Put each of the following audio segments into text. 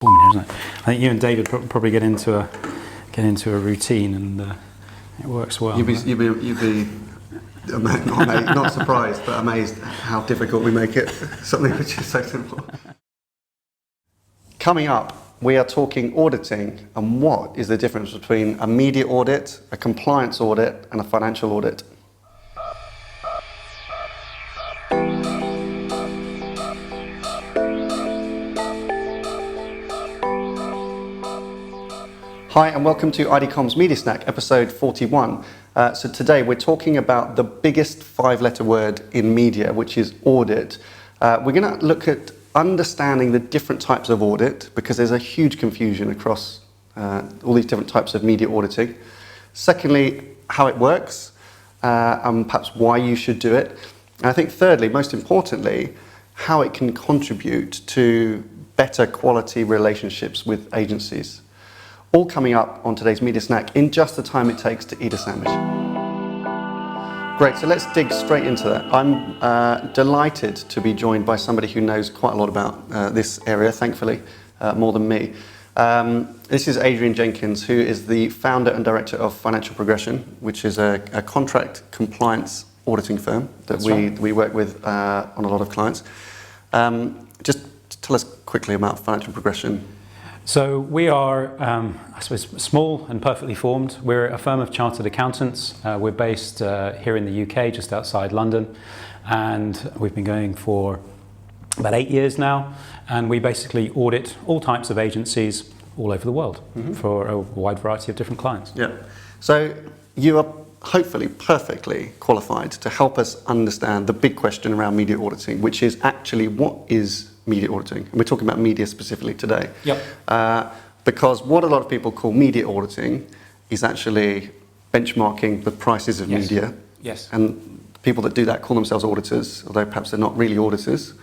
Isn't it? I think you and David probably get into a routine, and it works well. You'd be not surprised, but amazed how difficult we make it. Something which is so simple. Coming up, we are talking auditing and what is the difference between a media audit, a compliance audit, and a financial audit. Hi and welcome to IDCom's Media Snack, episode 41. So today we're talking about the biggest 5-letter word in media, which is audit. We're going to look at understanding the different types of audit, because there's a huge confusion across all these different types of media auditing. Secondly, how it works, and perhaps why you should do it. And I think thirdly, most importantly, how it can contribute to better quality relationships with agencies. All coming up on today's Media Snack in just the time it takes to eat a sandwich. Great, so let's dig straight into that. I'm delighted to be joined by somebody who knows quite a lot about this area, thankfully, more than me. This is Adrian Jenkins, who is the founder and director of Financial Progression, which is a contract compliance auditing firm that we work with on a lot of clients. Just tell us quickly about Financial Progression. So we are, I suppose, small and perfectly formed. We're a firm of chartered accountants. We're based here in the UK, just outside London, and we've been going for about 8 years now. And we basically audit all types of agencies all over the world for a wide variety of different clients. Yeah. So you are hopefully perfectly qualified to help us understand the big question around media auditing, which is actually what is media auditing, and we're talking about media specifically today. Yep. Because what a lot of people call media auditing is actually benchmarking the prices of media. Yes. And people that do that call themselves auditors, although perhaps they're not really auditors.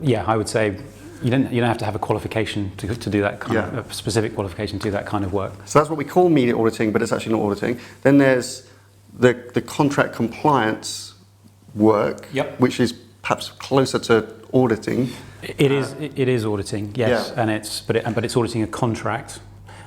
Yeah, I would say you don't have to have a qualification to do that kind of a specific qualification to do that kind of work. So that's what we call media auditing, but it's actually not auditing. Then there's the contract compliance work, which is perhaps closer to auditing. It is auditing, yes, yeah. But it's auditing a contract.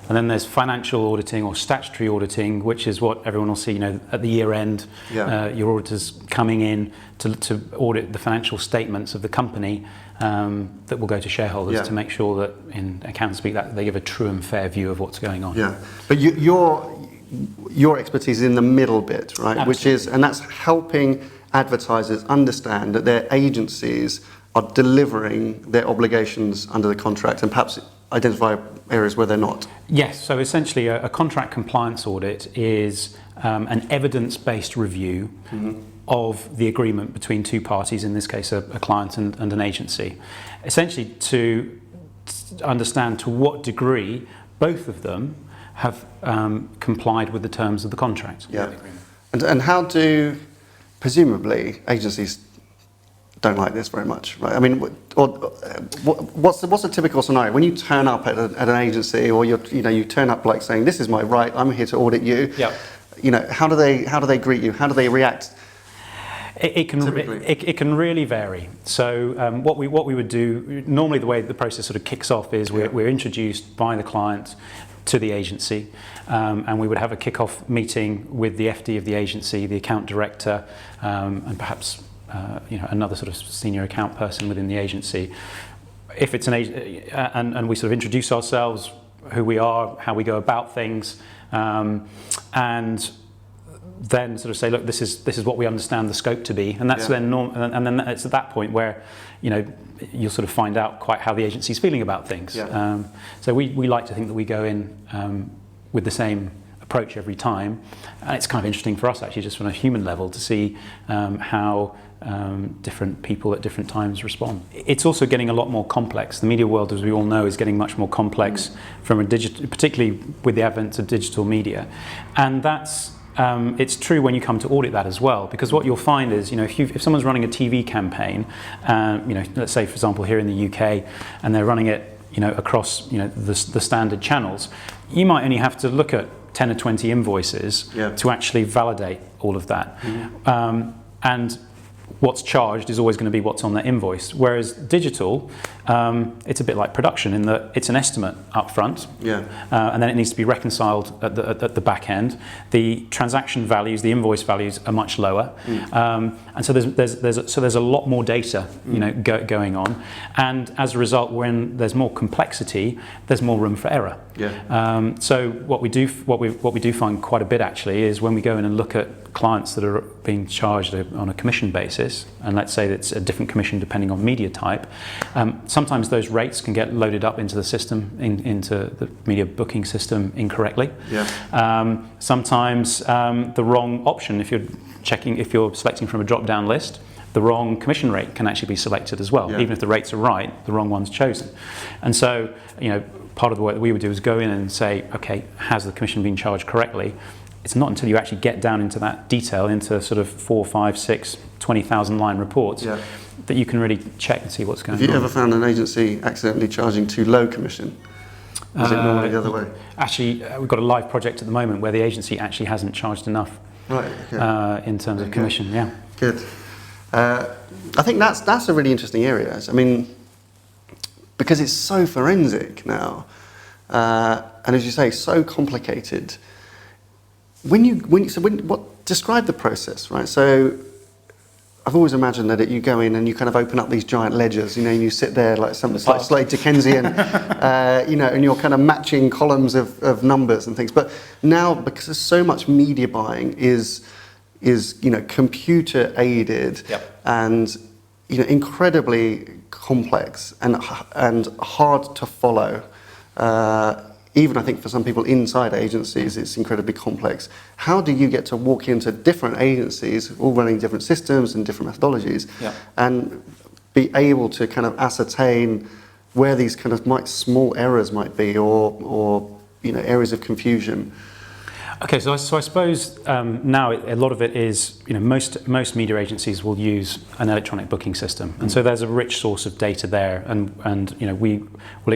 And then there's financial auditing or statutory auditing, which is what everyone will see, at the year end, your auditors coming in to audit the financial statements of the company that will go to shareholders to make sure that, in accounting speak, that they give a true and fair view of what's going on. Yeah, but your expertise is in the middle bit, right? Absolutely. And that's helping advertisers understand that their agencies are delivering their obligations under the contract, and perhaps identify areas where they're not. Yes, so essentially a contract compliance audit is an evidence-based review of the agreement between two parties, in this case a client and an agency, essentially to understand to what degree both of them have complied with the terms of the contract. Yeah. And how do, presumably, agencies don't like this very much, right? I mean, what's the typical scenario when you turn up at an agency, or you turn up like saying, "This is my right. I'm here to audit you." Yeah. How do they greet you? How do they react? It can really vary. So what we would do normally, the way the process sort of kicks off is we're introduced by the client to the agency, and we would have a kick-off meeting with the FD of the agency, the account director, and perhaps another sort of senior account person within the agency. If it's and we sort of introduce ourselves, who we are, how we go about things, and then sort of say, look, this is what we understand the scope to be, and that's then and then it's at that point where you'll sort of find out quite how the agency's feeling about things. Yeah. So we like to think that we go in with the same approach every time, and it's kind of interesting for us actually, just from a human level, to see how different people at different times respond. It's also getting a lot more complex. The media world, as we all know, is getting much more complex from particularly with the advent of digital media, and that's it's true when you come to audit that as well, because what you'll find is, if someone's running a TV campaign, let's say for example here in the UK, and they're running it, across the standard channels, you might only have to look at 10 or 20 invoices to actually validate all of that. And what's charged is always going to be what's on that invoice. Whereas digital, it's a bit like production in that it's an estimate up front, and then it needs to be reconciled at the back end. The transaction values, the invoice values, are much lower, and so there's a lot more data, going on, and as a result, when there's more complexity, there's more room for error. So what we do find quite a bit actually is when we go in and look at clients that are being charged on a commission basis, and let's say it's a different commission depending on media type, sometimes those rates can get loaded up into the system, into the media booking system incorrectly. Sometimes the wrong option, if you're selecting from a drop-down list, the wrong commission rate can actually be selected as well. Even if the rates are right, the wrong one's chosen. And so, part of the work that we would do is go in and say, okay, has the commission been charged correctly? It's not until you actually get down into that detail, into sort of 4, 5, 6, 20,000 line reports, that you can really check and see what's going on. Have you ever found an agency accidentally charging too low commission? Or is it normally the other way? Actually, we've got a live project at the moment where the agency actually hasn't charged enough in terms of commission. Good. I think that's a really interesting area. I mean, because it's so forensic now, and as you say, so complicated. Describe the process, right? So I've always imagined that you go in and you kind of open up these giant ledgers, and you sit there like something like Slade Dickensian, and you're kind of matching columns of numbers and things. But now, because there's so much media buying is computer aided and incredibly complex and hard to follow. Even I think for some people inside agencies, it's incredibly complex. How do you get to walk into different agencies, all running different systems and different methodologies, and be able to kind of ascertain where these kind of small errors might be, or areas of confusion? Okay, so I suppose now a lot of it is, most media agencies will use an electronic booking system, and so there's a rich source of data there, and we will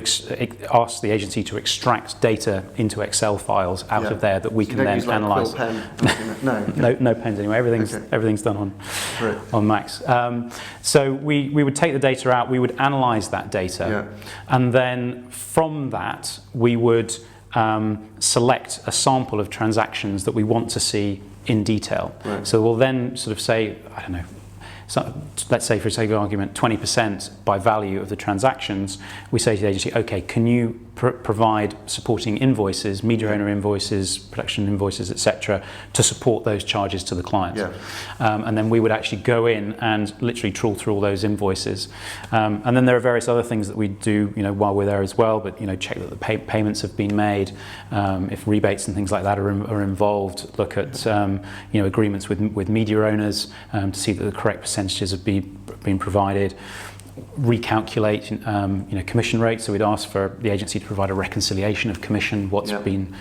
ask the agency to extract data into Excel files out of there that we can then analyse. No pens anyway. Everything's done on Macs. So we would take the data out, we would analyse that data, and then from that we would select a sample of transactions that we want to see in detail. So we'll then sort of say, I don't know, let's say for the sake of argument, 20% by value of the transactions, we say to the agency, okay, can you provide supporting invoices, media owner invoices, production invoices, etc., to support those charges to the client? And then we would actually go in and literally trawl through all those invoices. And then there are various other things that we do, while we're there as well, but check that the payments have been made, if rebates and things like that are involved, look at agreements with media owners to see that the correct percentages have been provided, recalculate commission rates. So we'd ask for the agency to provide a reconciliation of commission, what's been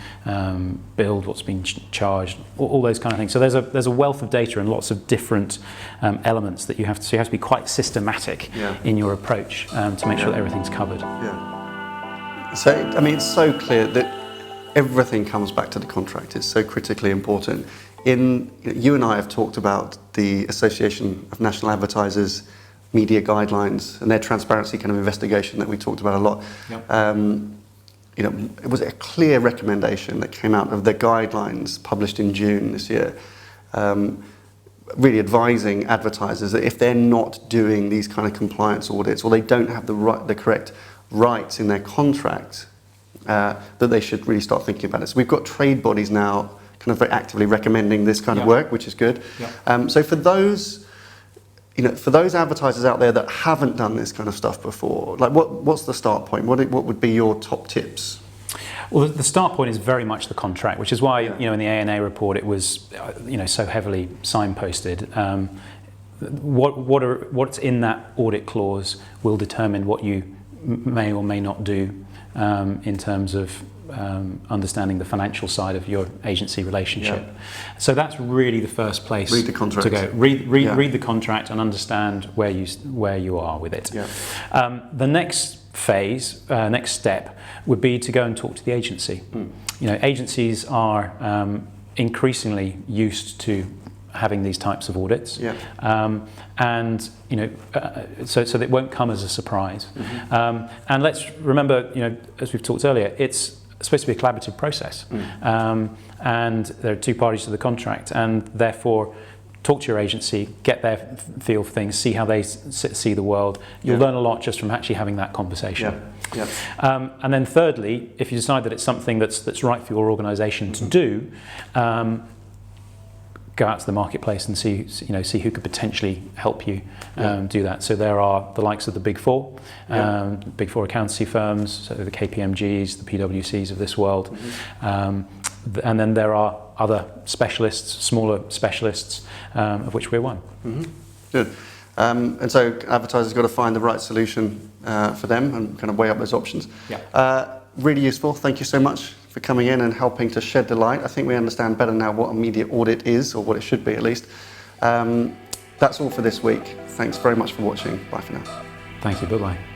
billed, what's been charged, all those kind of things. So there's a wealth of data and lots of different elements that you have to. So you have to be quite systematic in your approach to make sure that everything's covered. So it's so clear that everything comes back to the contract. It's so critically important. You and I have talked about the Association of National Advertisers media guidelines and their transparency kind of investigation that we talked about a lot. It was a clear recommendation that came out of the guidelines published in June this year, really advising advertisers that if they're not doing these kind of compliance audits, or they don't have the correct rights in their contract, that they should really start thinking about it. So we've got trade bodies now kind of very actively recommending this kind of work, which is good. So for those advertisers out there that haven't done this kind of stuff before, like what's the start point? What would be your top tips? Well, the start point is very much the contract, which is why in the ANA report it was so heavily signposted. What's in that audit clause will determine what you may or may not do in terms of understanding the financial side of your agency relationship. So that's really the first place to go. Read the contract and understand where you are with it. The next phase, next step, would be to go and talk to the agency. Agencies are increasingly used to having these types of audits. Yeah. And so that it won't come as a surprise. And let's remember, as we've talked earlier, it's supposed to be a collaborative process. And there are two parties to the contract, and therefore talk to your agency, get their feel for things, see how they see the world. You'll learn a lot just from actually having that conversation. And then thirdly, if you decide that it's something that's right for your organisation to do, go out to the marketplace and see who could potentially help you do that. So there are the likes of the Big Four, Big Four accountancy firms, so the KPMGs, the PwCs of this world. And then there are other specialists, smaller specialists, of which we're one. Good. And so advertisers got to find the right solution for them and kind of weigh up those options. Really useful. Thank you so much for coming in and helping to shed the light. I think we understand better now what a media audit is, or what it should be at least. That's all for this week. Thanks very much for watching. Bye for now. Thank you. Bye-bye.